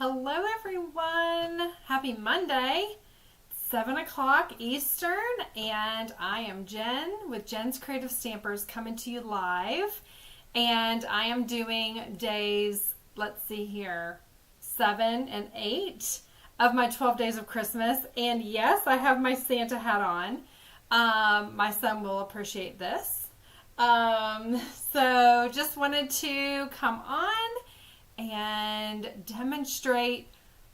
Hello everyone. Happy Monday. 7 o'clock Eastern, and I am Jen with Jen's Creative Stampers coming to you live. And I am doing days, let's see here, 7 and 8 of my 12 days of Christmas. And yes, I have my Santa hat on. My son will appreciate this. So just wanted to come on and demonstrate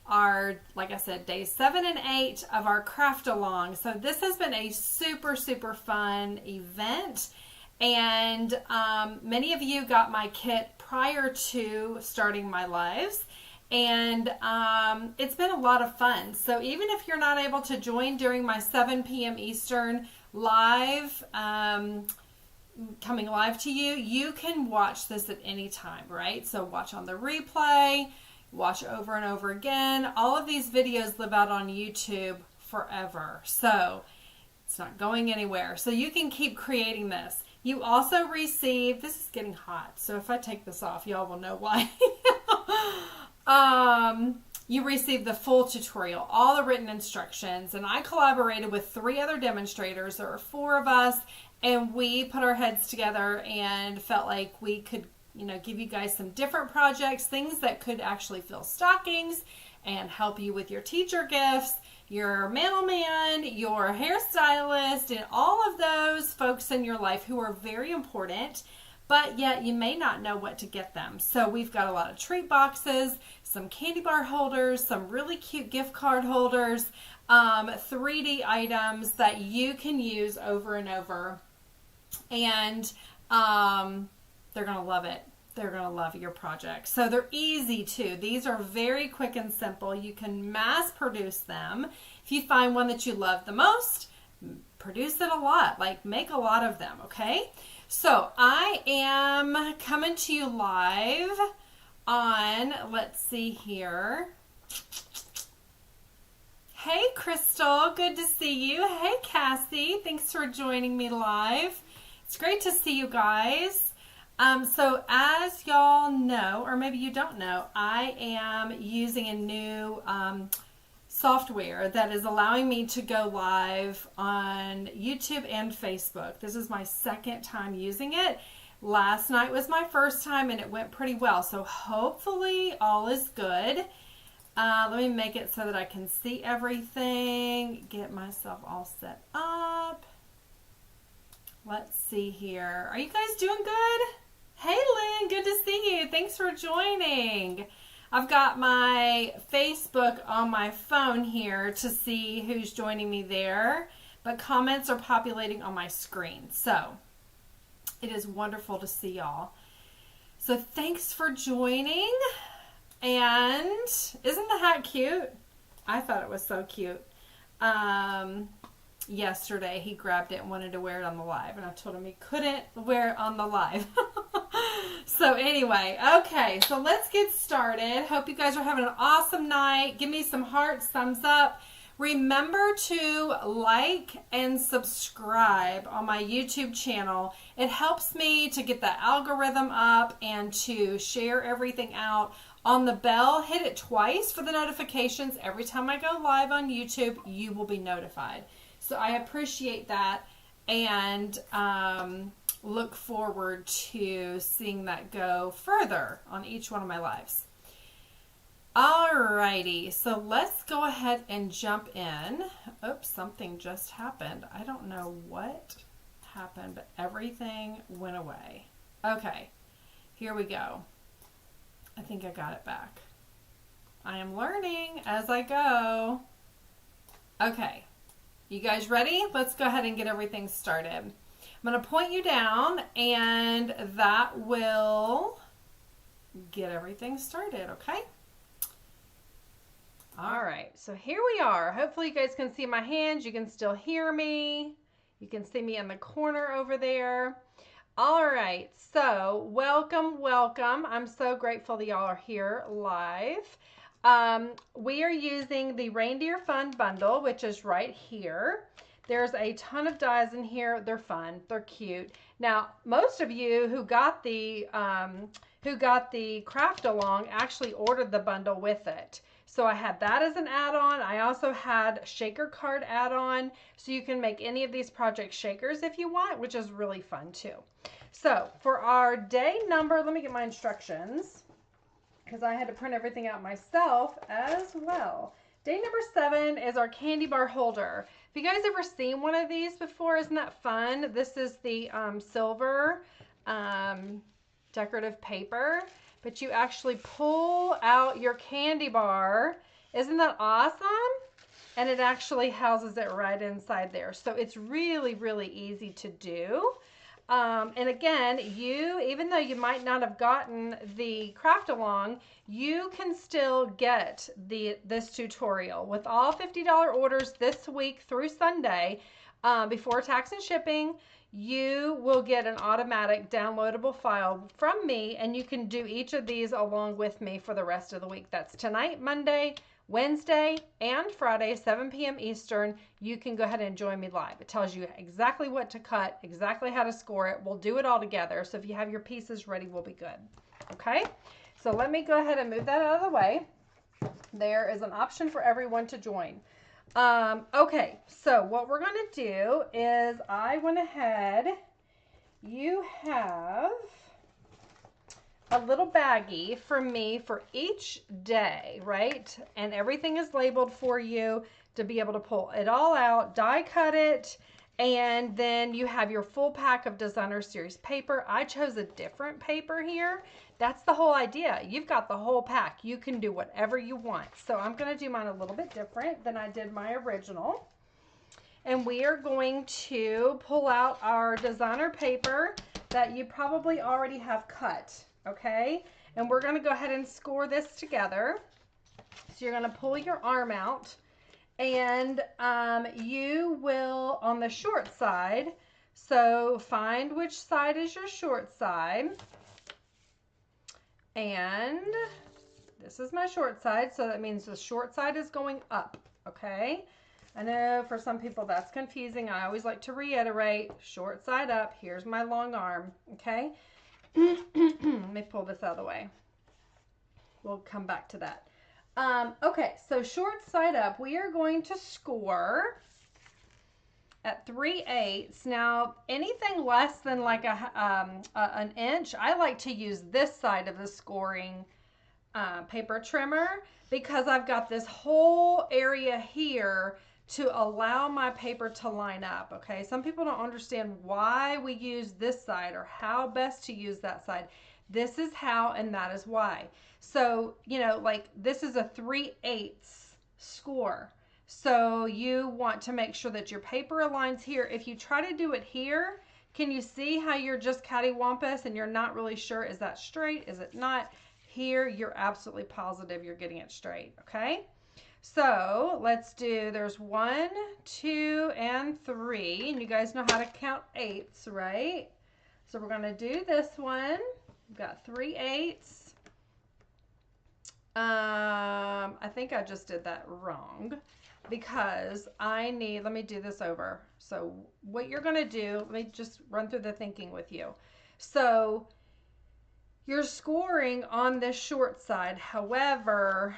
our, like I said, days 7 and 8 of our craft along. So this has been a super fun event, and many of you got my kit prior to starting my lives, and it's been a lot of fun. So even if you're not able to join during my 7 p.m. Eastern live, coming live to you, you can watch this at any time, right? So watch on the replay, watch over and over again. All of these videos live out on YouTube forever, so it's not going anywhere. So you can keep creating this. You also receive, this is getting hot, so if I take this off, y'all will know why. You receive the full tutorial, all the written instructions, and I collaborated with 3 other demonstrators. There are 4 of us, and we put our heads together and felt like we could, give you guys some different projects, things that could actually fill stockings and help you with your teacher gifts, your mailman, your hairstylist, and all of those folks in your life who are very important, but yet you may not know what to get them. So we've got a lot of treat boxes, some candy bar holders, some really cute gift card holders, 3D items that you can use over and over. And they're going to love it. They're going to love your project. So they're easy too. These are very quick and simple. You can mass produce them. If you find one that you love the most, produce it a lot. Like, make a lot of them, okay? So I am coming to you live on, let's see here. Hey, Crystal. Good to see you. Hey, Cassie. Thanks for joining me live. It's great to see you guys. So as y'all know, or maybe you don't know, I am using a new software that is allowing me to go live on YouTube and Facebook. This is my 2nd time using it. Last night was my 1st time, and it went pretty well. So hopefully all is good. Let me make it so that I can see everything, get myself all set up. Let's see here. Are you guys doing good? Hey, Lynn, good to see you. Thanks for joining. I've got my Facebook on my phone here to see who's joining me there, but comments are populating on my screen. So it is wonderful to see y'all. So thanks for joining. And isn't the hat cute? I thought it was so cute. Yesterday he grabbed it and wanted to wear it on the live, and I told him he couldn't wear it on the live. So anyway, okay, so let's get started. Hope you guys are having an awesome night. Give me some hearts, thumbs up. Remember to like and subscribe on my YouTube channel. It helps me to get the algorithm up and to share everything out. On the bell, hit it twice for the notifications. Every time I go live on YouTube, you will be notified. So I appreciate that, and look forward to seeing that go further on each one of my lives. Alrighty, so let's go ahead and jump in. Oops, something just happened. I don't know what happened, but everything went away. Okay, here we go. I think I got it back. I am learning as I go. Okay, you guys ready? Let's go ahead and get everything started. I'm going to point you down, and that will get everything started, okay? All right, so here we are. Hopefully you guys can see my hands. You can still hear me. You can see me in the corner over there. All right, so welcome. I'm so grateful that y'all are here live. We are using the Reindeer Fun Bundle, which is right here. There's a ton of dies in here. They're fun. They're cute. Now, most of you who got the craft along actually ordered the bundle with it. So I had that as an add-on. I also had shaker card add-on, so you can make any of these project shakers if you want, which is really fun too. So for our day number, let me get my instructions because I had to print everything out myself as well. Day number 7 is our candy bar holder. Have you guys ever seen one of these before? Isn't that fun? This is the silver decorative paper, but you actually pull out your candy bar. Isn't that awesome? And it actually houses it right inside there. So it's really, really easy to do. And again, even though you might not have gotten the craft along, you can still get this tutorial with all $50 orders this week through Sunday. Before tax and shipping, you will get an automatic downloadable file from me, and you can do each of these along with me for the rest of the week. That's tonight, Monday, Wednesday, and Friday, 7 p.m. Eastern. You can go ahead and join me live. It tells you exactly what to cut, exactly how to score it. We'll do it all together. So if you have your pieces ready, we'll be good. Okay? So let me go ahead and move that out of the way. There is an option for everyone to join. Okay, so what we're going to do is I went ahead. You have a little baggie for me for each day, right? And everything is labeled for you to be able to pull it all out, die cut it, and then you have your full pack of Designer Series paper. I chose a different paper here. That's the whole idea. You've got the whole pack. You can do whatever you want. So I'm going to do mine a little bit different than I did my original. And we are going to pull out our designer paper that you probably already have cut. Okay, and we're going to go ahead and score this together. So you're going to pull your arm out, and you will, on the short side, so find which side is your short side, and this is my short side, so that means the short side is going up. Okay, I know for some people that's confusing. I always like to reiterate, short side up. Here's my long arm. Okay. Let me pull this out of the way. We'll come back to that. Okay, so short side up, we are going to score at 3/8. Now, anything less than like an inch, I like to use this side of the scoring paper trimmer because I've got this whole area here to allow my paper to line up. Okay, some people don't understand why we use this side or how best to use that side. This is how, and that is why. So, you know, like this is a 3/8 score. So you want to make sure that your paper aligns here. If you try to do it here, can you see how you're just cattywampus and you're not really sure, is that straight? Is it not? Here, you're absolutely positive you're getting it straight. Okay. So let's do, there's 1, 2, and 3, and you guys know how to count eighths, right? So we're going to do this one. We've got 3/8. I think I just did that wrong because I need, let me do this over. So what you're going to do, let me just run through the thinking with you. So you're scoring on this short side. However,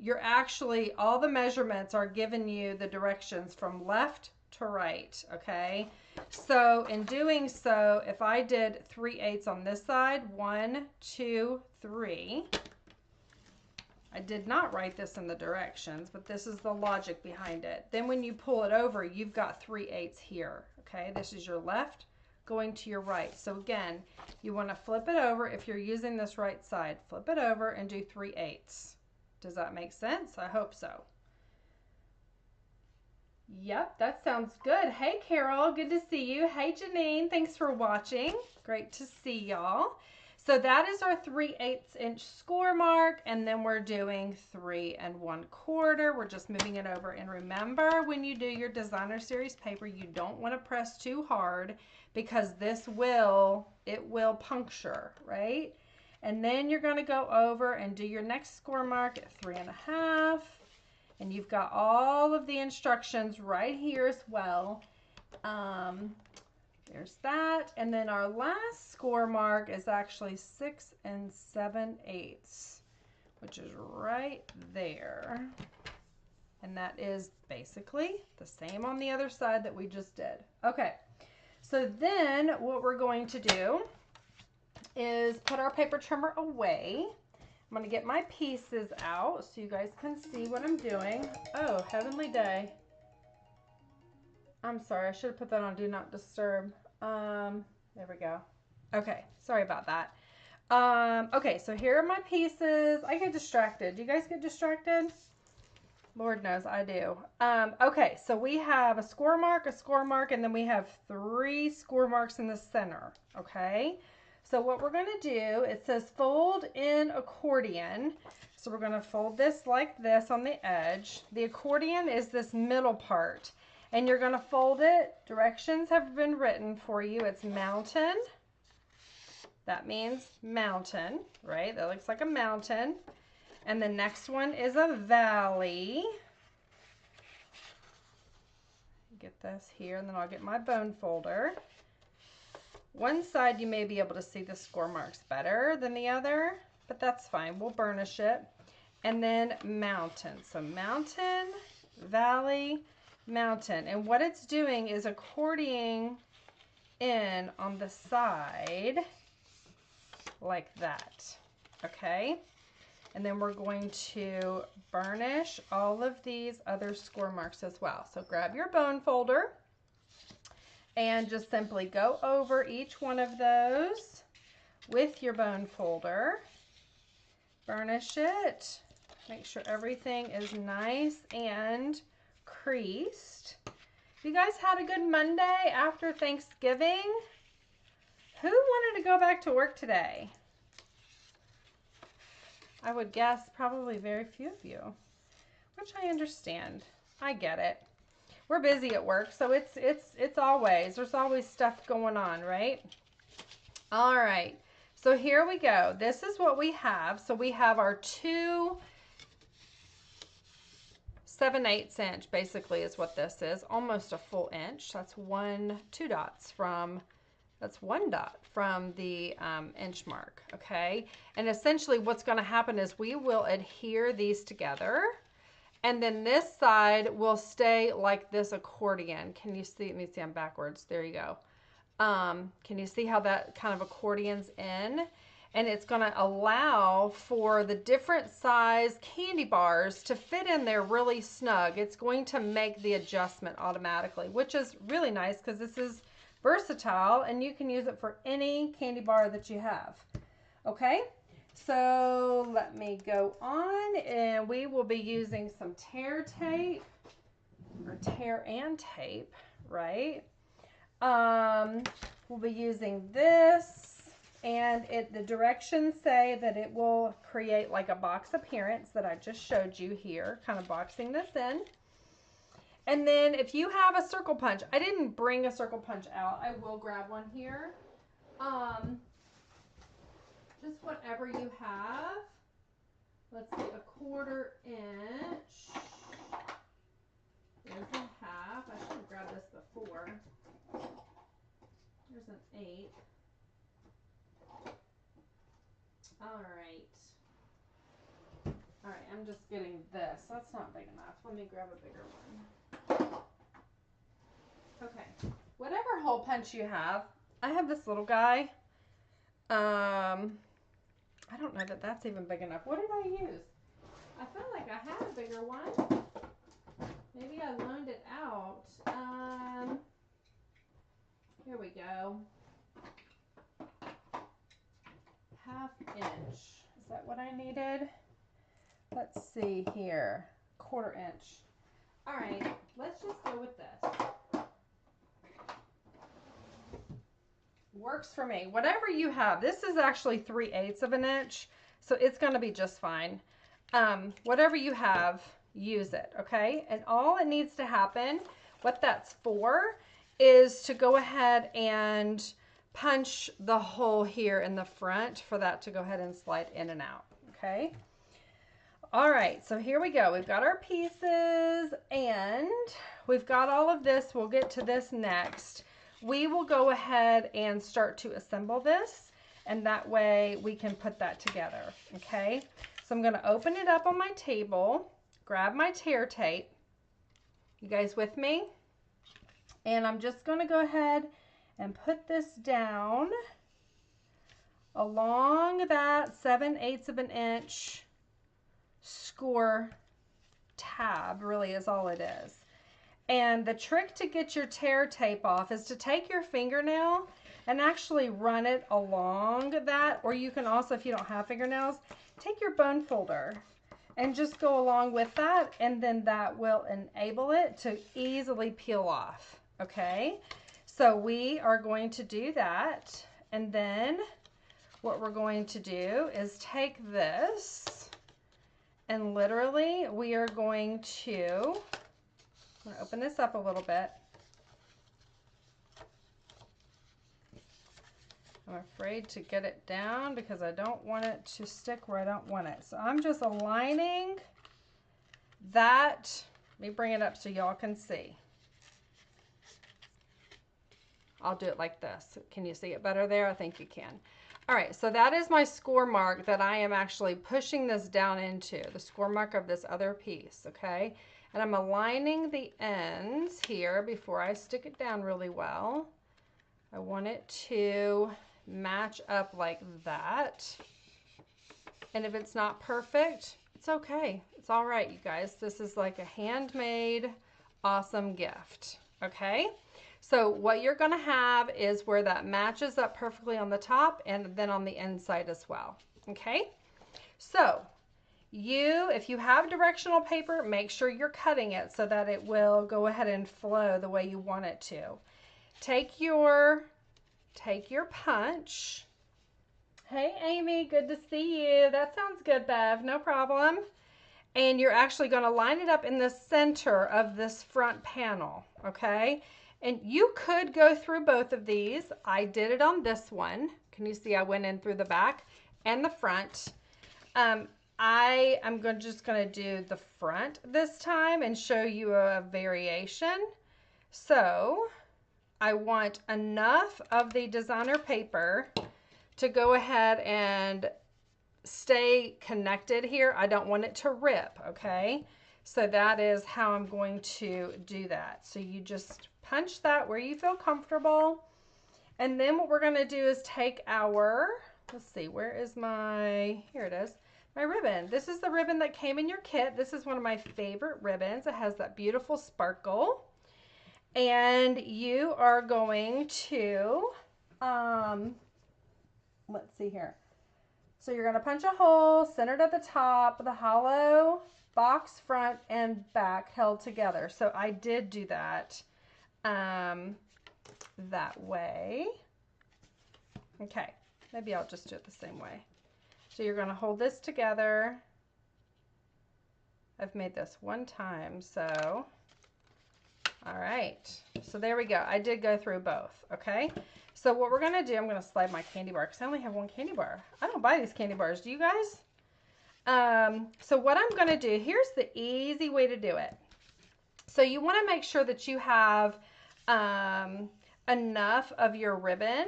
you're actually, all the measurements are giving you the directions from left to right, okay? So in doing so, if I did 3/8 on this side, 1, 2, 3, I did not write this in the directions, but this is the logic behind it. Then when you pull it over, you've got 3/8 here, okay? This is your left going to your right. So again, you want to flip it over. If you're using this right side, flip it over and do 3/8. Does that make sense? I hope so. Yep, that sounds good. Hey, Carol, good to see you. Hey, Janine, thanks for watching. Great to see y'all. So that is our 3/8 inch score mark, and then we're doing 3 1/4. We're just moving it over. And remember, when you do your Designer Series paper, you don't want to press too hard because this will puncture, right? And then you're going to go over and do your next score mark at 3 1/2. And you've got all of the instructions right here as well. There's that. And then our last score mark is actually 6 7/8, which is right there. And that is basically the same on the other side that we just did. Okay, so then what we're going to do is put our paper trimmer away. I'm going to get my pieces out so you guys can see what I'm doing. Oh, heavenly day. I'm sorry, I should have put that on Do Not Disturb. There we go. Okay, sorry about that. Okay, so here are my pieces. I get distracted. Do you guys get distracted? Lord knows I do. Okay, so we have a score mark, and then we have 3 score marks in the center. Okay, so what we're going to do, it says fold in accordion. So we're going to fold this like this on the edge. The accordion is this middle part, and you're going to fold it. Directions have been written for you. It's mountain. That means mountain, right? That looks like a mountain. And the next one is a valley. Get this here, and then I'll get my bone folder. One side you may be able to see the score marks better than the other, but that's fine. We'll burnish it. And then mountain. So mountain, valley, mountain. And what it's doing is accordioning in on the side like that. Okay? And then we're going to burnish all of these other score marks as well. So grab your bone folder and just simply go over each one of those with your bone folder. Burnish it. Make sure everything is nice and creased. You guys had a good Monday after Thanksgiving? Who wanted to go back to work today? I would guess probably very few of you, which I understand. I get it. We're busy at work, so there's always stuff going on, right? All right, so here we go. This is what we have. So we have our 2 7/8 inch, basically is what this is, almost a full inch. That's 1 dot from the inch mark, okay? And essentially what's going to happen is we will adhere these together, and then this side will stay like this accordion. Can you see? Let me see, I'm backwards. There you go. Can you see how that kind of accordions in? And it's going to allow for the different size candy bars to fit in there really snug. It's going to make the adjustment automatically, which is really nice because this is versatile and you can use it for any candy bar that you have. Okay, so let me go on, and we will be using some tear tape, or tear and tape, right? We'll be using this, and the directions say that it will create like a box appearance that I just showed you here, kind of boxing this in. And then if you have a circle punch, I didn't bring a circle punch out. I will grab one here. Just whatever you have. Let's see, 1/4 inch. There's a 1/2. I should have grabbed this before. There's an 1/8. All right. All right, I'm just getting this. That's not big enough. Let me grab a bigger one. Okay, whatever hole punch you have. I have this little guy. I don't know that that's even big enough. What did I use? I feel like I had a bigger one. Maybe I loaned it out. Here we go. 1/2 inch. Is that what I needed? Let's see here. 1/4 inch. All right, let's just go with this. Works for me. Whatever you have. This is actually 3/8 of an inch, so it's going to be just fine. Whatever you have, use it, okay? And all it needs to happen, what that's for, is to go ahead and punch the hole here in the front for that to go ahead and slide in and out, okay? All right, so here we go. We've got our pieces and we've got all of this. We'll get to this next. we will go ahead and start to assemble this, and that way we can put that together, okay? So I'm going to open it up on my table, grab my tear tape. You guys with me? And I'm just going to go ahead and put this down along that 7/8 of an inch score tab, really is all it is. And the trick to get your tear tape off is to take your fingernail and actually run it along that, or you can also, if you don't have fingernails, take your bone folder and just go along with that, and then that will enable it to easily peel off, okay? So we are going to do that, and then what we're going to do is take this, and literally we are going to, I'm going to open this up a little bit. I'm afraid to get it down because I don't want it to stick where I don't want it. So I'm just aligning that. Let me bring it up so y'all can see. I'll do it like this. Can you see it better there? I think you can. All right, so that is my score mark that I am actually pushing this down into, the score mark of this other piece, okay? And I'm aligning the ends here before I stick it down really well. I want it to match up like that. And if it's not perfect, it's okay. It's all right, you guys. This is like a handmade, awesome gift, okay? So what you're gonna have is where that matches up perfectly on the top and then on the inside as well, okay? So if you have directional paper, make sure you're cutting it so that it will go ahead and flow the way you want it to. Take your punch. Hey, Amy, good to see you. That sounds good, Bev, no problem. And you're actually gonna line it up in the center of this front panel, okay? And you could go through both of these. I did it on this one. Can you see I went in through the back and the front? I am just going to do the front this time and show you a variation. So I want enough of the designer paper to go ahead and stay connected here. I don't want it to rip, okay? So that is how I'm going to do that. So you just punch that where you feel comfortable. And then what we're going to do is take our, let's see, where is my, here it is, my ribbon. This is the ribbon that came in your kit. This is one of my favorite ribbons. It has that beautiful sparkle. And you are going to, let's see here. So you're going to punch a hole centered at the top, the hollow box front and back held together. So I did do that that way. Okay, maybe I'll just do it the same way. So you're going to hold this together. I've made this one time, so all right. So there we go. I did go through both, okay? So what we're going to do, I'm going to slide my candy bar because I only have one candy bar. I don't buy these candy bars. Do you guys? So what I'm going to do, here's the easy way to do it. So you want to make sure that you have enough of your ribbon.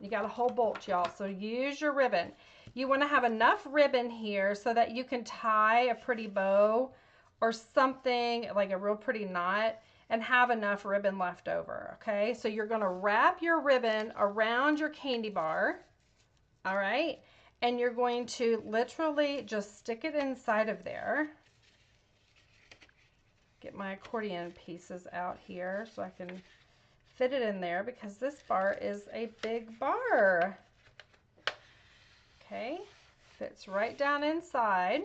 You got a whole bolt, y'all, so use your ribbon. You want to have enough ribbon here so that you can tie a pretty bow or something like a real pretty knot and have enough ribbon left over, okay? So you're going to wrap your ribbon around your candy bar, all right? And you're going to literally just stick it inside of there. Get my accordion pieces out here so I can fit it in there because this bar is a big bar. Okay, fits right down inside.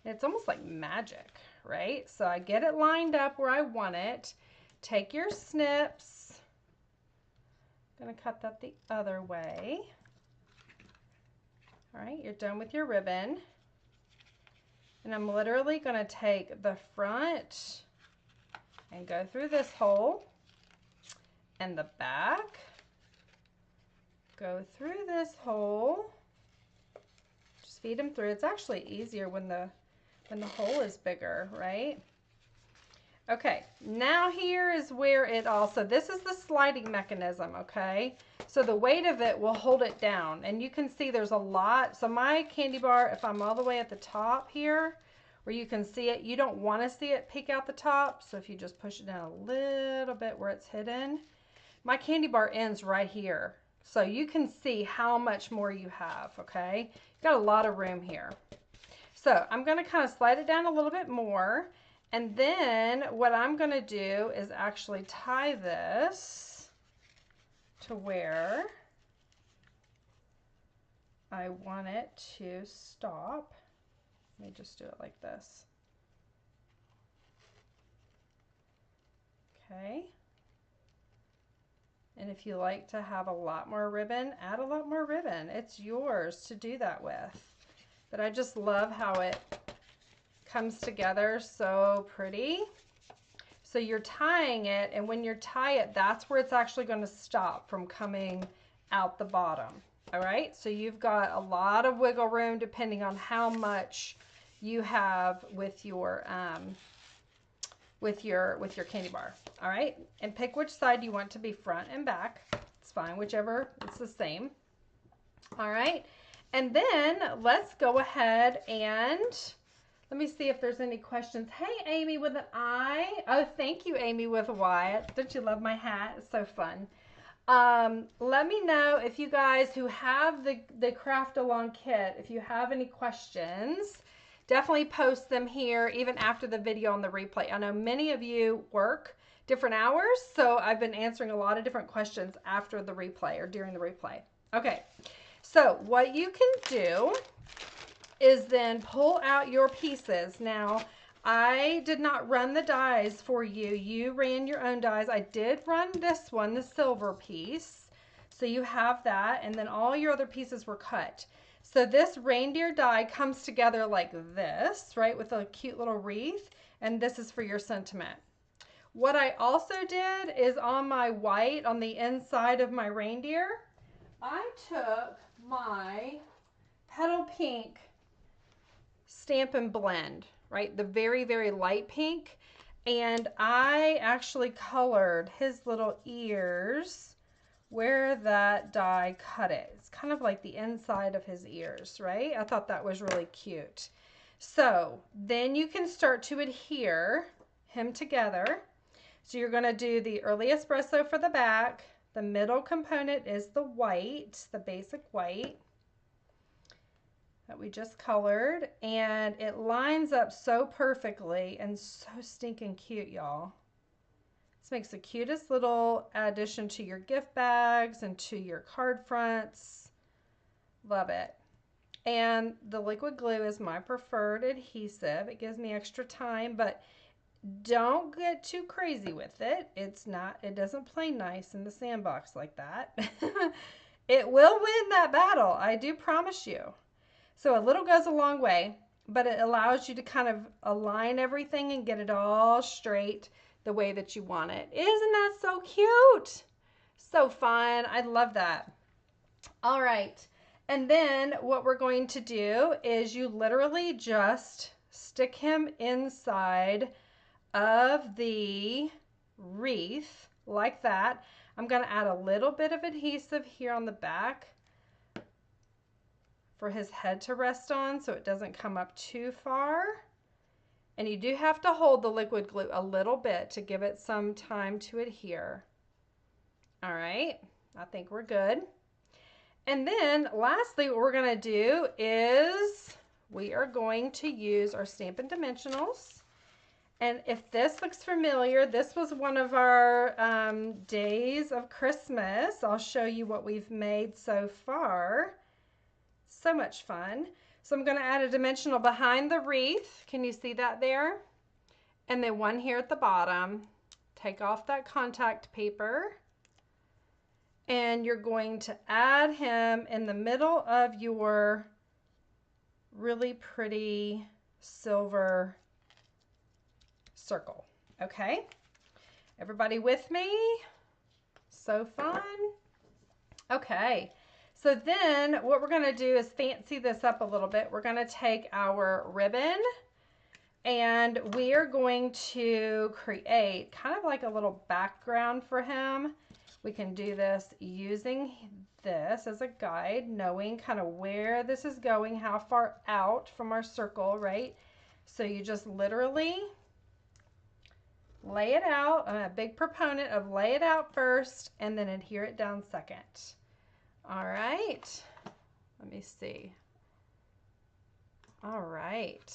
It's almost like magic, right? So I get it lined up where I want it. Take your snips. I'm gonna cut that the other way. All right, you're done with your ribbon. And I'm literally gonna take the front and go through this hole and the back. Go through this hole. Just feed them through. It's actually easier when the hole is bigger, right? Okay, now here is where it also, this is the sliding mechanism, okay? So the weight of it will hold it down. And you can see there's a lot. So my candy bar, if I'm all the way at the top here, where you can see it, you don't want to see it peek out the top. So if you just push it down a little bit where it's hidden, my candy bar ends right here. So you can see how much more you have, okay? You've got a lot of room here. So I'm going to kind of slide it down a little bit more. And then what I'm going to do is actually tie this to where I want it to stop. Let me just do it like this. Okay. And if you like to have a lot more ribbon, add a lot more ribbon. It's yours to do that with. But I just love how it comes together so pretty. So you're tying it, and when you tie it, that's where it's actually going to stop from coming out the bottom. All right, so you've got a lot of wiggle room depending on how much you have with your candy bar. All right, and pick which side you want to be, front and back. It's fine, whichever, it's the same. All right, and then let's go ahead and let me see if there's any questions. Hey, Amy with an I. Oh, thank you, Amy with a Y. Don't you love my hat? It's so fun. Let me know if you guys who have the craft along kit, if you have any questions, definitely post them here even after the video on the replay. I know many of you work different hours, so I've been answering a lot of different questions after the replay or during the replay. Okay, so what you can do is then pull out your pieces. Now, I did not run the dies for you. You ran your own dies. I did run this one, the silver piece. So you have that, and then all your other pieces were cut. So this reindeer die comes together like this, right, with a cute little wreath, and this is for your sentiment. What I also did is on my white, on the inside of my reindeer, I took my Petal Pink Stampin' Blend, right? The very, very light pink. And I actually colored his little ears where that die cut it. It's kind of like the inside of his ears, right? I thought that was really cute. So then you can start to adhere him together. So you're going to do the early espresso for the back. The middle component is the white, the basic white that we just colored, and it lines up so perfectly and so stinking cute, y'all. This makes the cutest little addition to your gift bags and to your card fronts. Love it. And the liquid glue is my preferred adhesive. It gives me extra time, but don't get too crazy with it. It doesn't play nice in the sandbox like that. It will win that battle, I do promise you. So a little goes a long way, but it allows you to kind of align everything and get it all straight the way that you want it. Isn't that so cute? So fun. I love that. All right. And then what we're going to do is you literally just stick him inside of the wreath like that. I'm going to add a little bit of adhesive here on the back for his head to rest on so it doesn't come up too far. And you do have to hold the liquid glue a little bit to give it some time to adhere. All right, I think we're good. And then lastly, what we're going to do is we are going to use our Stampin' Dimensionals. And if this looks familiar, this was one of our days of Christmas. I'll show you what we've made so far. So much fun. So I'm going to add a dimensional behind the wreath. Can you see that there? And then one here at the bottom. Take off that contact paper. And you're going to add him in the middle of your really pretty silver circle. Okay? Everybody with me? So fun. Okay. So then what we're going to do is fancy this up a little bit. We're going to take our ribbon And we are going to create kind of like a little background for him. We can do this using this as a guide, knowing kind of where this is going, how far out from our circle, right? So you just literally lay it out. I'm a big proponent of lay it out first and then adhere it down second. All right. Let me see. All right.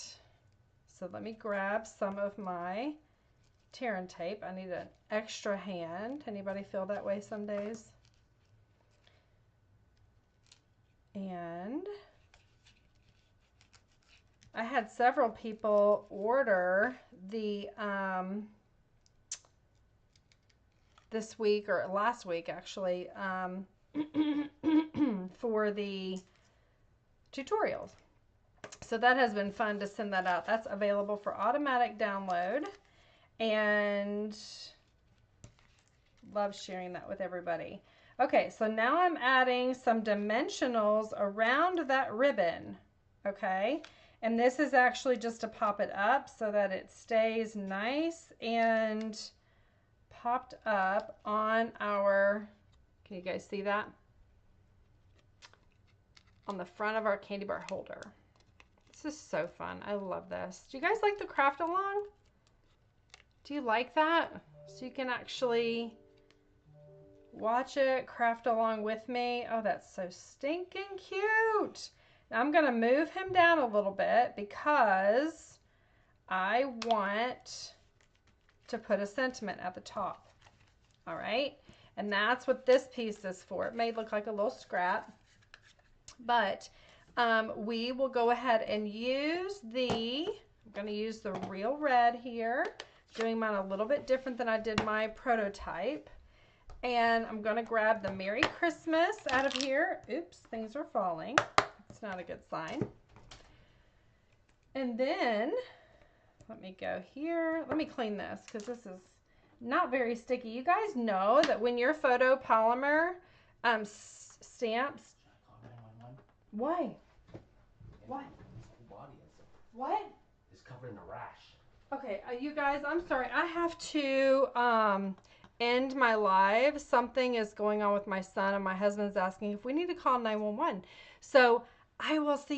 So let me grab some of my tear and tape. I need an extra hand. Anybody feel that way some days? And I had several people order the this week or last week actually for the tutorials. So that has been fun to send that out. That's available for automatic download, and love sharing that with everybody. Okay, so now I'm adding some dimensionals around that ribbon, okay? And this is actually just to pop it up so that it stays nice and popped up on our, can you guys see that? On the front of our candy bar holder. This is so fun. I love this. Do you guys like the craft along? Do you like that? So you can actually watch it, craft along with me. Oh, that's so stinking cute. Now I'm going to move him down a little bit because I want to put a sentiment at the top. All right. And that's what this piece is for. It may look like a little scrap, but we will go ahead and use I'm going to use the real red here, doing mine a little bit different than I did my prototype. And I'm going to grab the Merry Christmas out of here. Oops, things are falling. It's not a good sign. And then, let me go here. Let me clean this because this is not very sticky. You guys know that when your photopolymer stamps. Why? What? What? It's covering the rash. Okay, you guys, I'm sorry. I have to end my live. Something is going on with my son, and my husband's asking if we need to call 911. So I will see